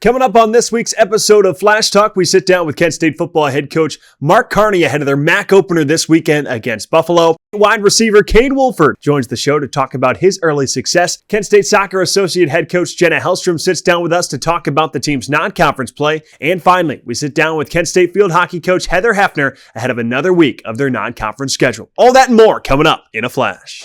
Coming up on this week's episode of Flash Talk, we sit down with Kent State football head coach Mark Carney ahead of their MAC opener this weekend against Buffalo. Wide receiver Cade Wolford joins the show to talk about his early success. Kent State soccer associate head coach Jenna Hellstrom sits down with us to talk about the team's non-conference play. And finally, we sit down with Kent State field hockey coach Hefner ahead of another week of their non-conference schedule. All that and more coming up in a flash.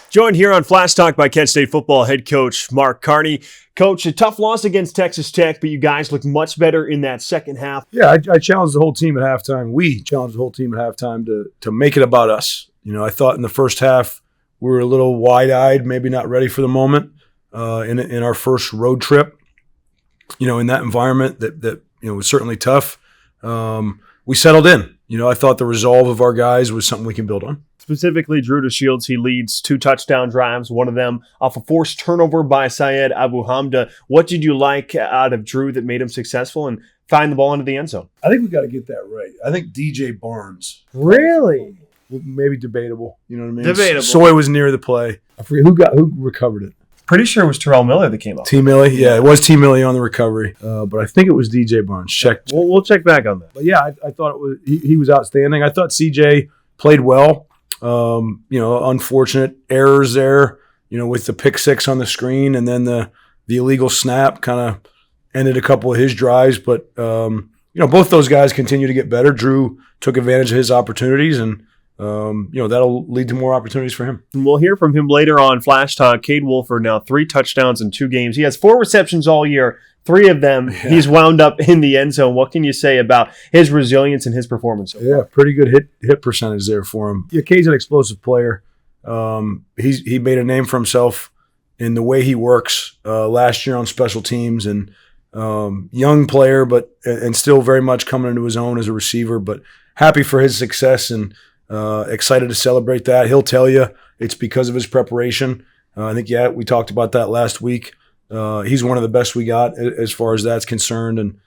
Joined here on Flash Talk by Kent State football head coach Mark Carney. Coach, a tough loss against Texas Tech, but you guys look much better in that second half. Yeah, I challenged the whole team at halftime. We challenged the whole team at halftime to make it about us. You know, I thought in the first half we were a little wide-eyed, maybe not ready for the moment in our first road trip. You know, in that environment that was certainly tough. We settled in. You know, I thought the resolve of our guys was something we can build on. Specifically, Drew DeShields, he leads 2 touchdown drives, one of them off a forced turnover by Syed Abu Hamda. What did you like out of Drew that made him successful and find the ball into the end zone? I think we got to get that right. I think DJ Barnes. Really? Maybe debatable. You know what I mean? Debatable. Soy was near the play. I forget who recovered it. Pretty sure it was Terrell Miller that came up. T. Millie? Yeah, it was T. Millie on the recovery. But I think it was DJ Barnes. Check. We'll check back on that. But yeah, I thought it was he was outstanding. I thought CJ played well. Unfortunate errors there, with the pick six on the screen and then the illegal snap kind of ended a couple of his drives. But, both those guys continue to get better. Drew took advantage of his opportunities and, that'll lead to more opportunities for him. And we'll hear from him later on Flash Talk. Cade Wolford now 3 touchdowns in 2 games. He has 4 receptions all year. 3 of them, he's wound up in the end zone. What can you say about his resilience and his performance? Yeah, pretty good hit percentage there for him. Yeah, Cade's an explosive player. He made a name for himself in the way he works last year on special teams and young player, and still very much coming into his own as a receiver. But happy for his success and excited to celebrate that. He'll tell you it's because of his preparation. I think we talked about that last week. He's one of the best we got as far as that's concerned, and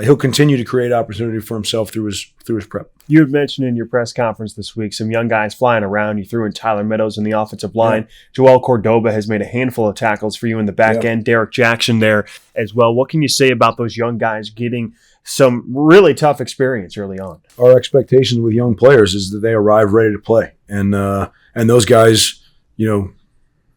he'll continue to create opportunity for himself through his prep. You had mentioned in your press conference this week some young guys flying around. You threw in Tyler Meadows in the offensive line. Yeah. Joel Cordoba has made a handful of tackles for you in the back end. Derek Jackson there as well. What can you say about those young guys getting some really tough experience early on? Our expectations with young players is that they arrive ready to play, and those guys,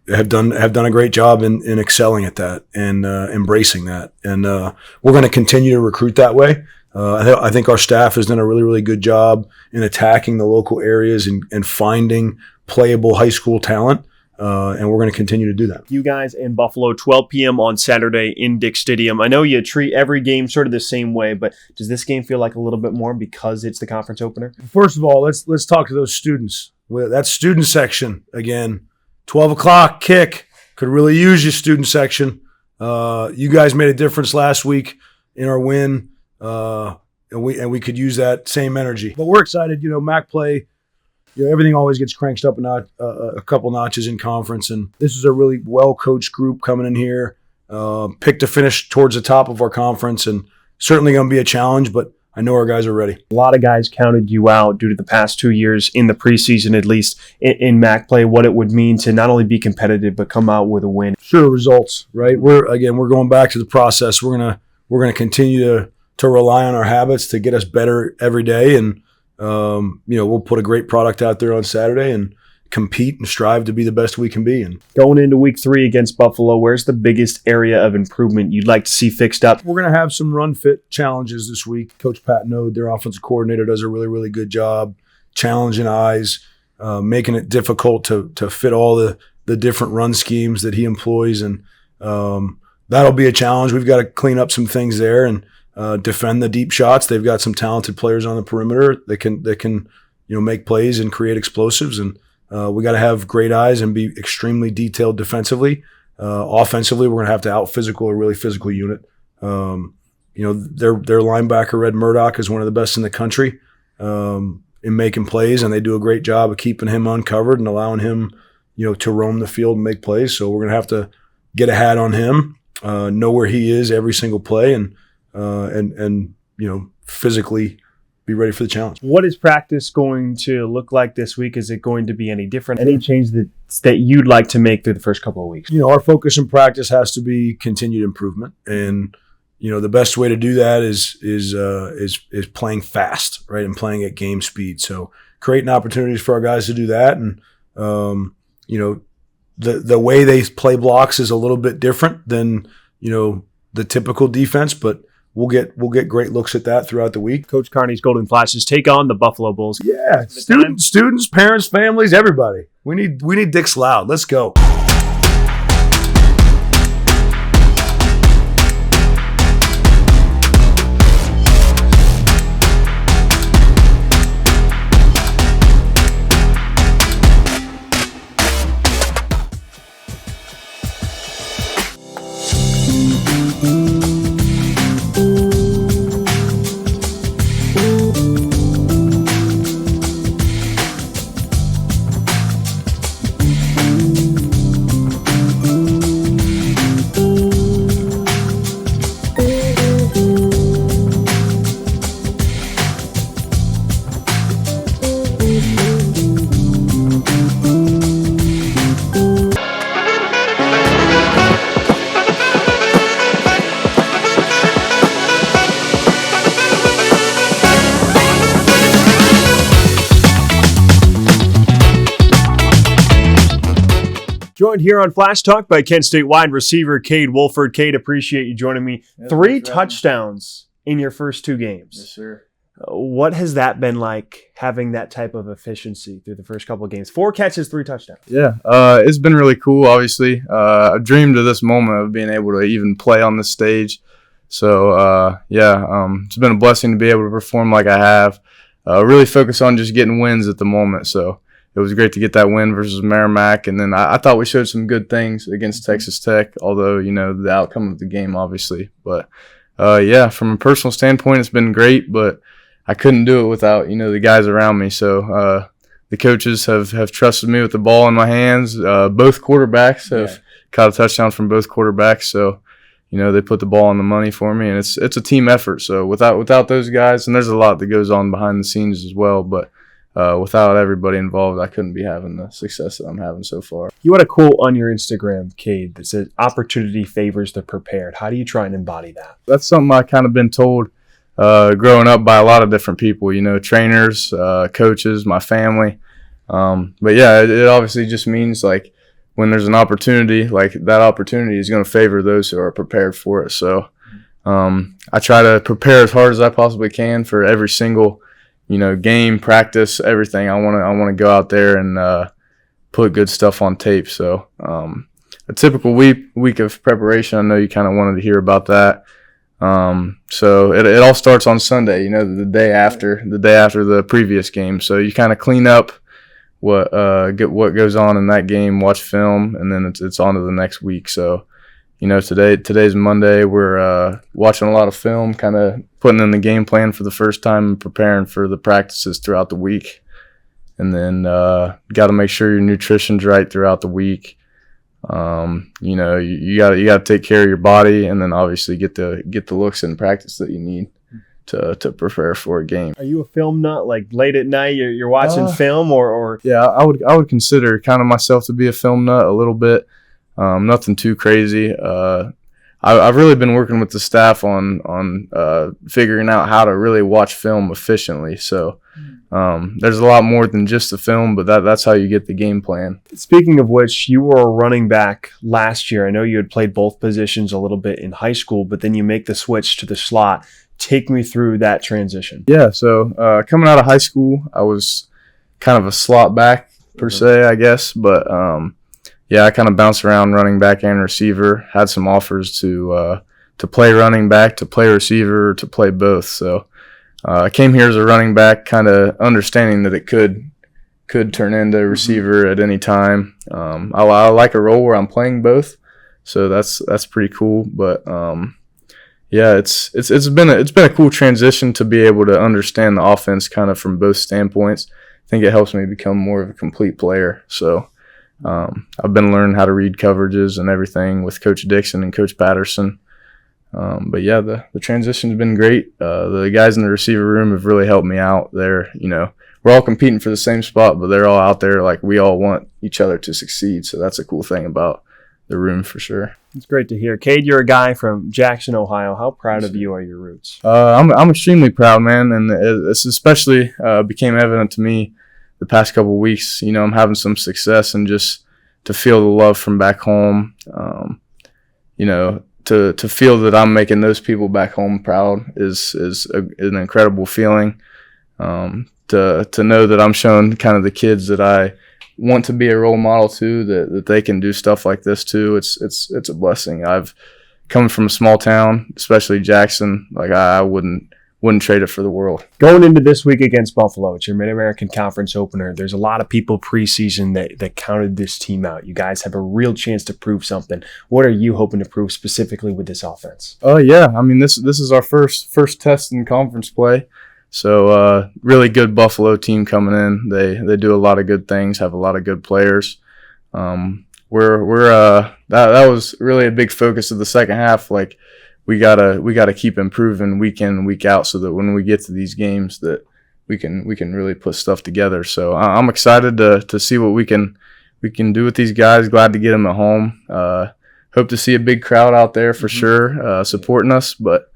have done a great job in excelling at that and embracing that. And we're going to continue to recruit that way. I think our staff has done a really, really good job in attacking the local areas and finding playable high school talent. And we're going to continue to do that. You guys in Buffalo, 12 p.m. on Saturday in Dick Stadium. I know you treat every game sort of the same way, but does this game feel like a little bit more because it's the conference opener? First of all, let's talk to those students. That student section, again, 12 o'clock kick. Could really use your student section. You guys made a difference last week in our win, and we could use that same energy. But we're excited. MAC play, everything always gets cranked up a couple notches in conference, and this is a really well-coached group coming in here, picked to finish towards the top of our conference, and certainly going to be a challenge, but I know our guys are ready. A lot of guys counted you out due to the past 2 years in the preseason, at least in MAC play, what it would mean to not only be competitive but come out with a win. Sure, results, right? We're going back to the process. We're gonna continue to rely on our habits to get us better every day, and we'll put a great product out there on Saturday and compete and strive to be the best we can be. And going into week 3 against Buffalo, where's the biggest area of improvement you'd like to see fixed up? We're going to have some run fit challenges this week. Coach Pat Node, their offensive coordinator, does a really, really good job challenging eyes, making it difficult to fit all the different run schemes that he employs. And that'll be a challenge. We've got to clean up some things there and defend the deep shots. They've got some talented players on the perimeter that can make plays and create explosives. And we got to have great eyes and be extremely detailed defensively. Offensively, we're going to have to out-physical a really physical unit. Their linebacker, Red Murdoch, is one of the best in the country in making plays, and they do a great job of keeping him uncovered and allowing him, to roam the field and make plays. So we're going to have to get a hat on him, know where he is every single play, and physically be ready for the challenge. What is practice going to look like this week? Is it going to be any different? Any change that you'd like to make through the first couple of weeks? Our focus in practice has to be continued improvement, and the best way to do that is playing fast, right, and playing at game speed. So creating opportunities for our guys to do that, and the way they play blocks is a little bit different than the typical defense, but we'll get great looks at that throughout the week. Coach Carney's Golden Flashes take on the Buffalo Bulls. Yeah, students, parents, families, everybody. We need Dix Loud. Let's go. Joined here on Flash Talk by Kent State wide receiver Cade Wolford. Cade, appreciate you joining me. Yeah, 3 touchdowns in your first 2 games. Yes, sir. What has that been like, having that type of efficiency through the first couple of games? 4 catches, 3 touchdowns. Yeah, it's been really cool, obviously. I dreamed of this moment of being able to even play on this stage. So, it's been a blessing to be able to perform like I have. Really focus on just getting wins at the moment. So it was great to get that win versus Merrimack. And then I thought we showed some good things against Texas Tech, although, the outcome of the game, obviously. But, from a personal standpoint, it's been great, but I couldn't do it without, the guys around me. So the coaches have trusted me with the ball in my hands. Both quarterbacks have caught a touchdown from both quarterbacks. So, they put the ball on the money for me, and it's a team effort. So without those guys, and there's a lot that goes on behind the scenes as well, but without everybody involved, I couldn't be having the success that I'm having so far. You had a quote on your Instagram, Cade, that said, "Opportunity favors the prepared." How do you try and embody that? That's something I kind of been told growing up by a lot of different people, trainers, coaches, my family. But yeah, it obviously just means like when there's an opportunity, like that opportunity is going to favor those who are prepared for it. So I try to prepare as hard as I possibly can for every single game, practice, everything. I want to go out there and put good stuff on tape. So a typical week of preparation. I know you kind of wanted to hear about that. So it all starts on Sunday. The day after the previous game. So you kind of clean up what goes on in that game, watch film, and then it's on to the next week. So today's Monday. We're watching a lot of film, kind of putting in the game plan for the first time and preparing for the practices throughout the week. And then got to make sure your nutrition's right throughout the week. You got to take care of your body, and then obviously get the looks in practice that you need to prepare for a game. Are you a film nut? Like late at night, you're watching film, or? Yeah, I would consider kind of myself to be a film nut a little bit. Nothing too crazy. I've really been working with the staff on figuring out how to really watch film efficiently. So there's a lot more than just the film, but that's how you get the game plan. Speaking of which, you were a running back last year. I know you had played both positions a little bit in high school, but then you make the switch to the slot. Take me through that transition. Yeah, so coming out of high school, I was kind of a slot back per se, I guess, but I kind of bounced around running back and receiver. Had some offers to play running back, to play receiver, to play both. So I came here as a running back, kind of understanding that it could turn into a receiver at any time. I like a role where I'm playing both, so that's pretty cool. But it's been a cool transition to be able to understand the offense kind of from both standpoints. I think it helps me become more of a complete player. So I've been learning how to read coverages and everything with Coach Dixon and Coach Patterson. But yeah, the transition's been great. The guys in the receiver room have really helped me out. They're, we're all competing for the same spot, but they're all out there like we all want each other to succeed. So that's a cool thing about the room for sure. It's great to hear. Cade, you're a guy from Jackson, Ohio. How proud of you are your roots? I'm extremely proud, man, and it's especially became evident to me the past couple of weeks. I'm having some success, and just to feel the love from back home, to feel that I'm making those people back home proud is an incredible feeling. To know that I'm showing kind of the kids that I want to be a role model to, that they can do stuff like this too. It's a blessing. I've come from a small town, especially Jackson. Like I wouldn't trade it for the world. Going into this week against Buffalo, it's your Mid-American Conference opener. There's a lot of people preseason that counted this team out. You guys have a real chance to prove something. What are you hoping to prove specifically with this offense? Oh yeah, I mean this is our first test in conference play. So really good Buffalo team coming in. They do a lot of good things, have a lot of good players. That was really a big focus of the second half. Like we gotta keep improving week in and week out, so that when we get to these games that we can really put stuff together. So I'm excited to see what we can do with these guys. Glad to get them at home. Hope to see a big crowd out there for sure supporting us, but.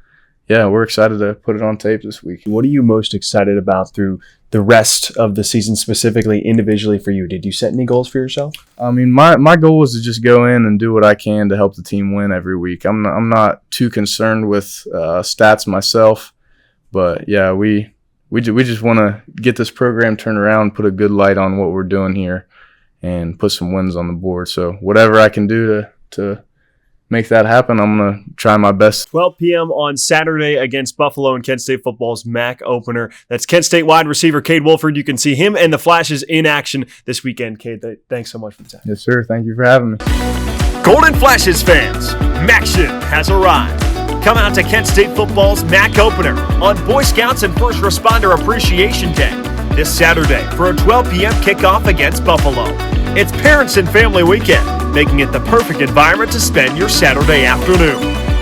Yeah, we're excited to put it on tape this week. What are you most excited about through the rest of the season, specifically individually for you? Did you set any goals for yourself? I mean, my goal is to just go in and do what I can to help the team win every week. I'm not too concerned with stats myself, but yeah, we just want to get this program turned around, put a good light on what we're doing here, and put some wins on the board. So whatever I can do to make that happen, I'm going to try my best. 12 p.m. on Saturday against Buffalo in Kent State football's MAC opener. That's Kent State wide receiver Cade Wolford. You can see him and the Flashes in action this weekend. Cade, thanks so much for the time. Yes, sir. Thank you for having me. Golden Flashes fans, MACtion has arrived. Come out to Kent State football's MAC opener on Boy Scouts and First Responder Appreciation Day this Saturday for a 12 p.m. kickoff against Buffalo. It's Parents and Family Weekend, making it the perfect environment to spend your Saturday afternoon.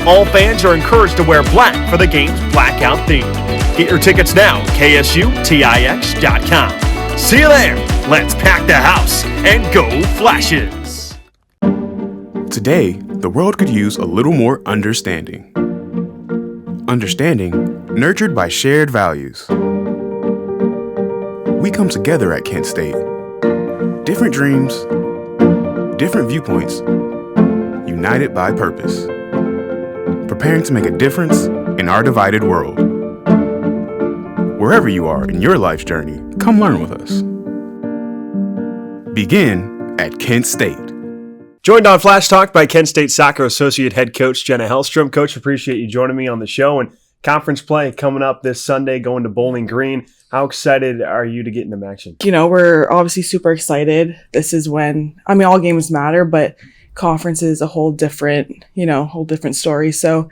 All fans are encouraged to wear black for the game's blackout theme. Get your tickets now, ksutix.com. See you there. Let's pack the house and go Flashes. Today, the world could use a little more understanding. Understanding nurtured by shared values. We come together at Kent State. Different dreams, different viewpoints, united by purpose. Preparing to make a difference in our divided world. Wherever you are in your life's journey, come learn with us. Begin at Kent State. Joined on Flash Talk by Kent State Soccer Associate Head Coach Jenna Hellstrom. Coach, appreciate you joining me on the show. And conference play coming up this Sunday, going to Bowling Green. How excited are you to get into action? We're obviously super excited. This is when, all games matter, but conference is a whole different story. So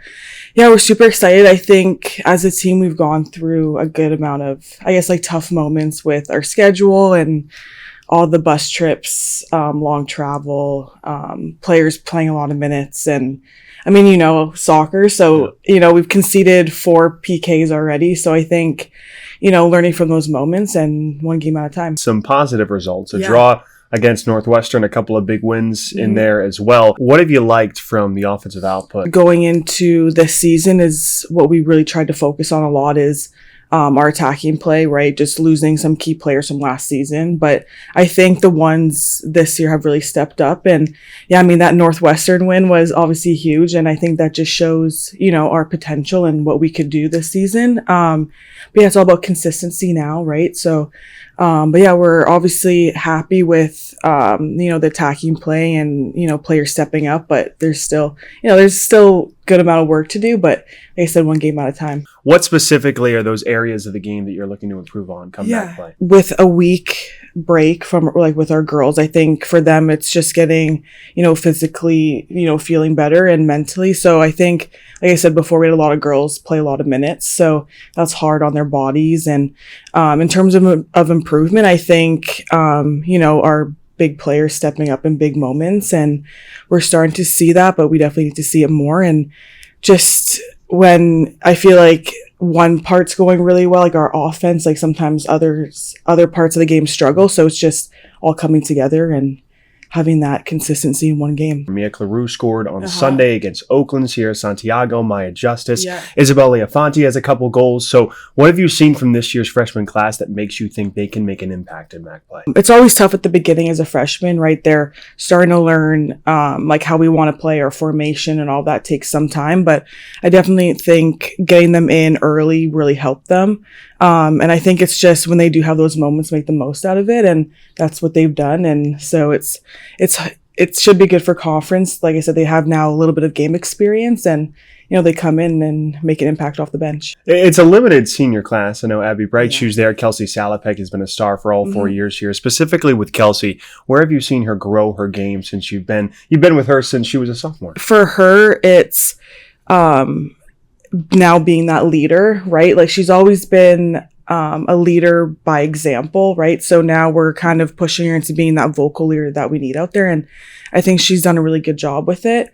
yeah, we're super excited. I think as a team, we've gone through a good amount of, tough moments with our schedule and all the bus trips, long travel, players playing a lot of minutes, and soccer. So, we've conceded 4 PKs already. So I think, learning from those moments and one game at a time. Some positive results, a draw against Northwestern, a couple of big wins in there as well. What have you liked from the offensive output? Going into this season is what we really tried to focus on a lot is our attacking play, right? Just losing some key players from last season. But I think the ones this year have really stepped up. And that Northwestern win was obviously huge. And I think that just shows, our potential and what we could do this season. But it's all about consistency now, right? So, we're obviously happy with, the attacking play and, players stepping up, but there's still good amount of work to do, but like I said, one game at a time. What specifically are those areas of the game that you're looking to improve on come back play? With a week break from with our girls, I think for them it's just getting, physically, feeling better and mentally. So I think, like I said before, we had a lot of girls play a lot of minutes, so that's hard on their bodies. And in terms of improvement, I think, our big players stepping up in big moments, and we're starting to see that, but we definitely need to see it more. And just when I feel like one part's going really well, like our offense, like sometimes other parts of the game struggle. So it's just all coming together and having that consistency in one game. Mia Claroux scored on Sunday against Oakland, Sierra Santiago, Maya Justice. Yeah. Isabel Leafonte has a couple goals. So what have you seen from this year's freshman class that makes you think they can make an impact in MAC play? It's always tough at the beginning as a freshman, right? They're starting to learn like how we want to play, our formation and all that takes some time. But I definitely think getting them in early really helped them. And I think it's just when they do have those moments, make the most out of it. And that's what they've done. And so it should be good for conference. Like I said, they have now a little bit of game experience and, they come in and make an impact off the bench. It's a limited senior class. I know Abby Brightshoe's there. Kelsey Salopek has been a star for all 4 years here. Specifically with Kelsey, where have you seen her grow her game since you've been with her since she was a sophomore? For her, it's now being that leader, right? Like she's always been a leader by example, right? So now we're kind of pushing her into being that vocal leader that we need out there. And I think she's done a really good job with it.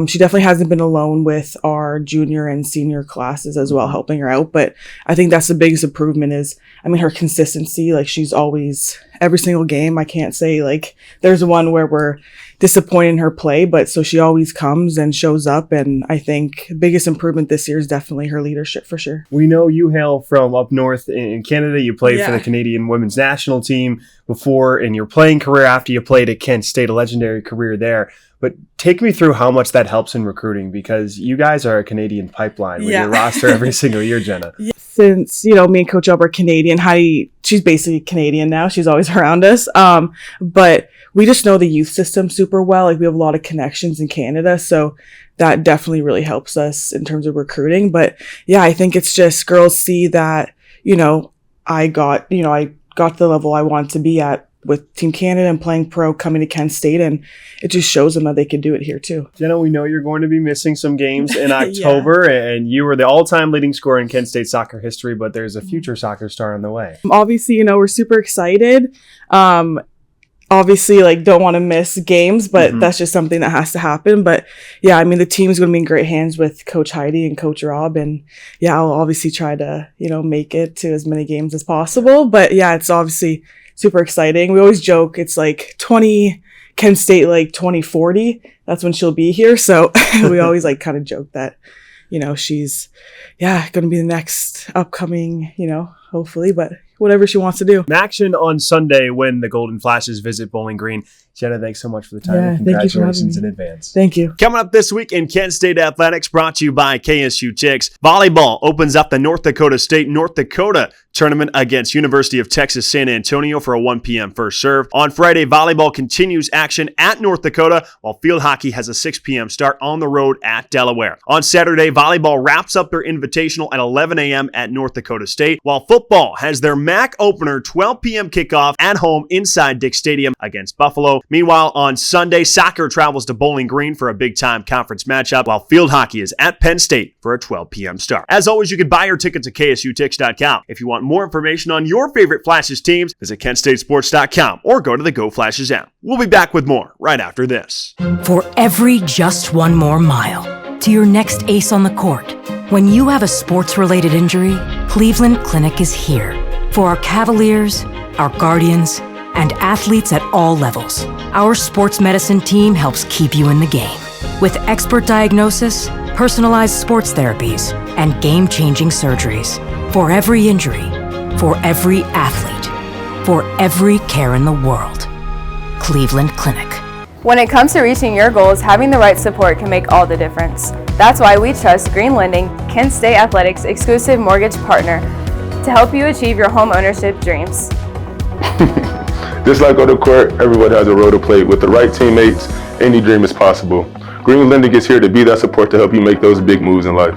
She definitely hasn't been alone with our junior and senior classes as well, helping her out. But I think that's the biggest improvement is, her consistency. Like she's always, every single game, I can't say like there's one where we're disappointed in her play, but so she always comes and shows up. And I think the biggest improvement this year is definitely her leadership for sure. We know you hail from up north in Canada. You played for the Canadian women's national team before in your playing career after you played at Kent State, a legendary career there. But take me through how much that helps in recruiting because you guys are a Canadian pipeline with your roster every single year, Jenna. Since, me and Coach Elb are Canadian, Heidi, she's basically Canadian now. She's always around us. But we just know the youth system super well. Like we have a lot of connections in Canada. So that definitely really helps us in terms of recruiting. But yeah, I think it's just girls see that, I got to the level I want to be at with Team Canada and playing pro coming to Kent State, and it just shows them that they can do it here too. Jenna, we know you're going to be missing some games in October, and you were the all-time leading scorer in Kent State soccer history, but there's a future soccer star on the way. Obviously, we're super excited. Obviously, don't want to miss games, but that's just something that has to happen. But yeah, the team's going to be in great hands with Coach Heidi and Coach Rob. And yeah, I'll obviously try to, make it to as many games as possible. But yeah, it's obviously super exciting. We always joke it's like Kent State 2040. That's when she'll be here. So we always kind of joke that, she's going to be the next upcoming, hopefully, but whatever she wants to do. Action on Sunday when the Golden Flashes visit Bowling Green. Jenna, thanks so much for the time. Yeah, and congratulations in advance. Thank you. Coming up this week in Kent State Athletics, brought to you by KSU Chicks. Volleyball opens up the North Dakota State North Dakota tournament against University of Texas San Antonio for a 1 p.m. first serve. On Friday, volleyball continues action at North Dakota, while field hockey has a 6 p.m. start on the road at Delaware. On Saturday, volleyball wraps up their invitational at 11 a.m. at North Dakota State, while football has their MAC opener 12 p.m. kickoff at home inside Dick Stadium against Buffalo. Meanwhile, on Sunday, soccer travels to Bowling Green for a big-time conference matchup, while field hockey is at Penn State for a 12 p.m. start. As always, you can buy your tickets at ksutix.com. If you want more information on your favorite Flashes teams, visit kentstatesports.com or go to the Go Flashes app. We'll be back with more right after this. For every just one more mile to your next ace on the court, when you have a sports-related injury, Cleveland Clinic is here. For our Cavaliers, our Guardians, and athletes at all levels, our sports medicine team helps keep you in the game. With expert diagnosis, personalized sports therapies, and game-changing surgeries. For every injury, for every athlete, for every care in the world. Cleveland Clinic. When it comes to reaching your goals, having the right support can make all the difference. That's why we trust Green Lending, Kent State Athletics' exclusive mortgage partner, to help you achieve your home ownership dreams. Just like on the court, everyone has a role to play. With the right teammates, any dream is possible. Green Lending is here to be that support to help you make those big moves in life.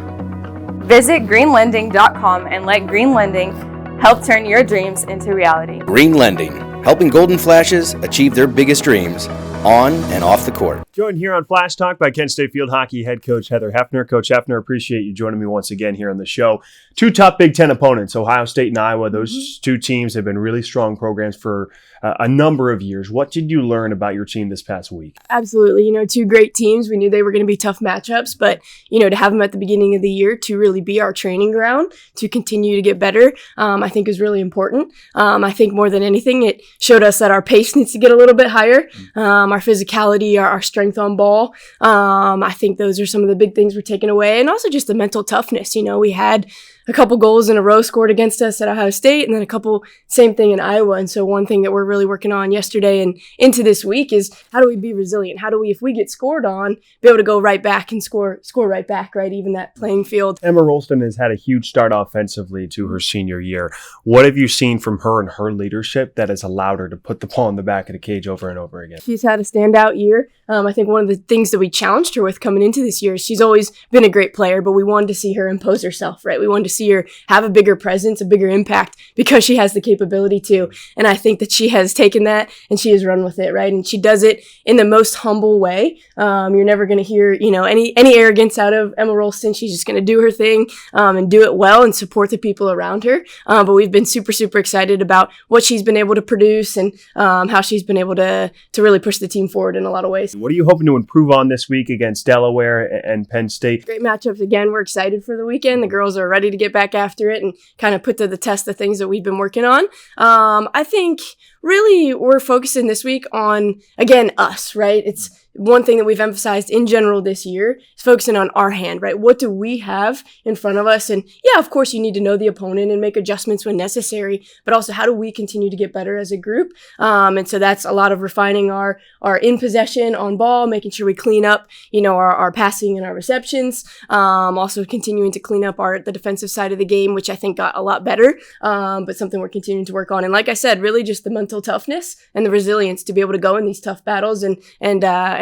Visit greenlending.com and let Green Lending help turn your dreams into reality. Green Lending, helping Golden Flashes achieve their biggest dreams on and off the court. Joined here on Flash Talk by Kent State field hockey head coach Heather Hefner. Coach Hefner, appreciate you joining me once again here on the show. Two top Big Ten opponents, Ohio State and Iowa. Those two teams have been really strong programs for a number of years. What did you learn about your team this past week? Absolutely. Two great teams. We knew they were going to be tough matchups, but, to have them at the beginning of the year to really be our training ground, to continue to get better, I think is really important. I think more than anything, it showed us that our pace needs to get a little bit higher. Our physicality, our strength on ball. I think those are some of the big things we're taking away. And also just the mental toughness. We had a couple goals in a row scored against us at Ohio State, and then a couple same thing in Iowa. And so one thing that we're really working on yesterday and into this week is how do we be resilient? How do we, if we get scored on, be able to go right back and score right back, right? Even that playing field. Emma Rolston has had a huge start offensively to her senior year. What have you seen from her and her leadership that has allowed her to put the ball in the back of the cage over and over again? She's had a standout year. I think one of the things that we challenged her with coming into this year is she's always been a great player, but we wanted to see her impose herself, right? We wanted to see her have a bigger presence, a bigger impact because she has the capability to. And I think that she has taken that and she has run with it, right? And she does it in the most humble way. You're never going to hear, any arrogance out of Emma Rolston. She's just going to do her thing and do it well and support the people around her. But we've been super, super excited about what she's been able to produce and how she's been able to really push the team forward in a lot of ways. What are you hoping to improve on this week against Delaware and Penn State? Great matchups again. We're excited for the weekend. The girls are ready to get back after it and kind of put to the test the things that we've been working on. I think really we're focusing this week on, again, us, right? It's one thing that we've emphasized in general this year is focusing on our hand, right? What do we have in front of us? And yeah, of course, you need to know the opponent and make adjustments when necessary, but also how do we continue to get better as a group? And so that's a lot of refining our in possession on ball, making sure we clean up, our passing and our receptions. Also continuing to clean up the defensive side of the game, which I think got a lot better, but something we're continuing to work on. And like I said, really just the mental toughness and the resilience to be able to go in these tough battles and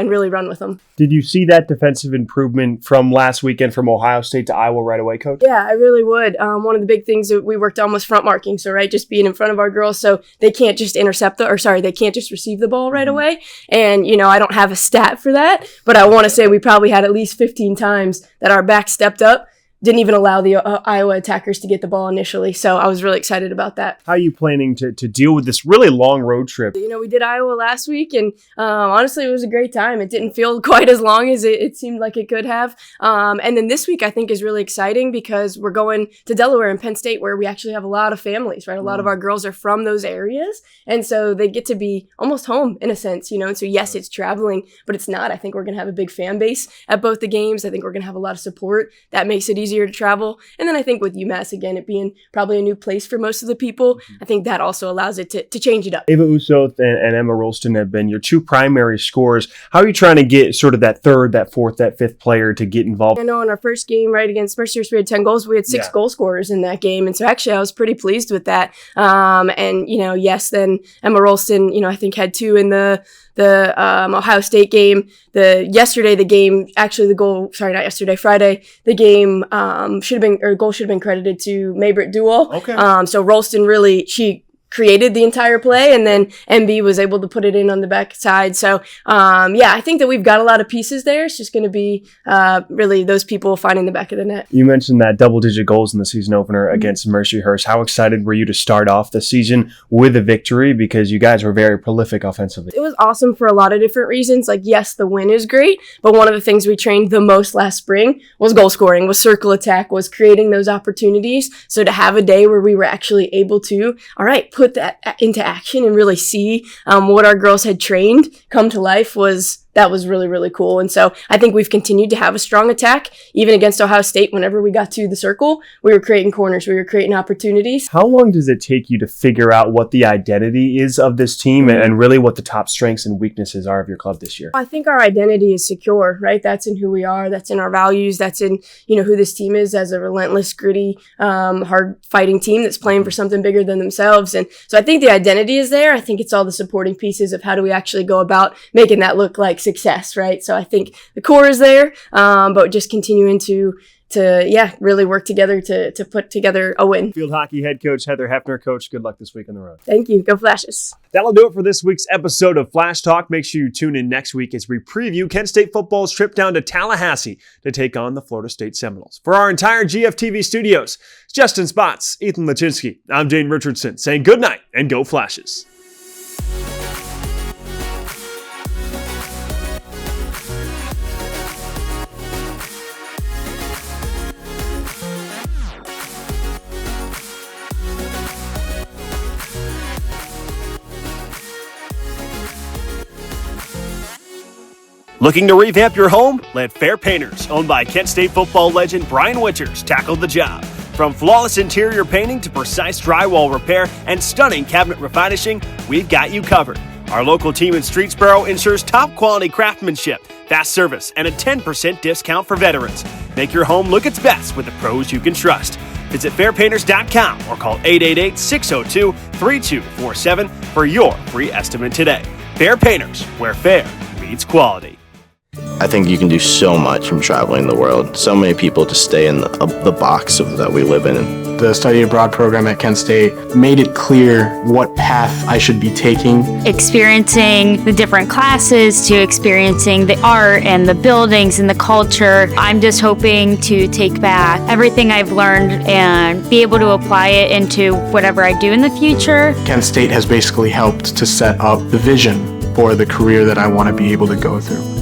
really run with them. Did you see that defensive improvement from last weekend from Ohio State to Iowa right away, Coach? Yeah, I really would. One of the big things that we worked on was front marking. So, right, just being in front of our girls so they can't just they can't just receive the ball right away. And, I don't have a stat for that, but I want to say we probably had at least 15 times that our back stepped up, didn't even allow the Iowa attackers to get the ball initially. So I was really excited about that. How are you planning to deal with this really long road trip? We did Iowa last week, and honestly, it was a great time. It didn't feel quite as long as it seemed like it could have. And then this week, I think, is really exciting because we're going to Delaware and Penn State, where we actually have a lot of families, right? A lot of our girls are from those areas. And so they get to be almost home in a sense, And so, yes, it's traveling, but it's not. I think we're going to have a big fan base at both the games. I think we're going to have a lot of support. That makes it easier to travel. And then I think with UMass, again, it being probably a new place for most of the people, I think that also allows it to change it up. Ava Usoth and Emma Rolston have been your two primary scorers. How are you trying to get sort of that third, that fourth, that fifth player to get involved? I know in our first game, right, against Mercyhurst, we had 10 goals. We had 6 goal scorers in that game. And so actually I was pretty pleased with that. And, yes, then Emma Rolston, I think had 2 in the Ohio State game. Friday, the game goal should have been credited to Maybritt Duell. Okay. So Rolston really, she created the entire play, and then MB was able to put it in on the back side. So, I think that we've got a lot of pieces there. It's just going to be really those people finding the back of the net. You mentioned that double-digit goals in the season opener against Mercyhurst. How excited were you to start off the season with a victory? Because you guys were very prolific offensively. It was awesome for a lot of different reasons. Like, yes, the win is great, but one of the things we trained the most last spring was goal scoring, was circle attack, was creating those opportunities. So to have a day where we were actually able to, put that into action and really see what our girls had trained come to life was really, really cool. And so I think we've continued to have a strong attack. Even against Ohio State, whenever we got to the circle, we were creating corners, we were creating opportunities. How long does it take you to figure out what the identity is of this team and really what the top strengths and weaknesses are of your club this year? I think our identity is secure, right? That's in who we are. That's in our values. That's in, who this team is as a relentless, gritty, hard fighting team that's playing for something bigger than themselves. And so I think the identity is there. I think it's all the supporting pieces of how do we actually go about making that look like success, right? So I think the core is there, but just continuing to really work together to put together a win. Field hockey head coach Heather Hefner. Coach, good luck this week on the road. Thank you. Go Flashes. That'll do it for this week's episode of Flash Talk. Make sure you tune in next week as we preview Kent State football's trip down to Tallahassee to take on the Florida State Seminoles. For our entire GFTV studios, it's Justin Spots, Ethan Lachinsky, I'm Dane Richardson saying good night and go Flashes. Looking to revamp your home? Let Fair Painters, owned by Kent State football legend Brian Winters, tackle the job. From flawless interior painting to precise drywall repair and stunning cabinet refinishing, we've got you covered. Our local team in Streetsboro ensures top quality craftsmanship, fast service, and a 10% discount for veterans. Make your home look its best with the pros you can trust. Visit fairpainters.com or call 888-602-3247 for your free estimate today. Fair Painters, where fair meets quality. I think you can do so much from traveling the world. So many people just stay in the box that we live in. The study abroad program at Kent State made it clear what path I should be taking. Experiencing the different classes to experiencing the art and the buildings and the culture. I'm just hoping to take back everything I've learned and be able to apply it into whatever I do in the future. Kent State has basically helped to set up the vision for the career that I want to be able to go through.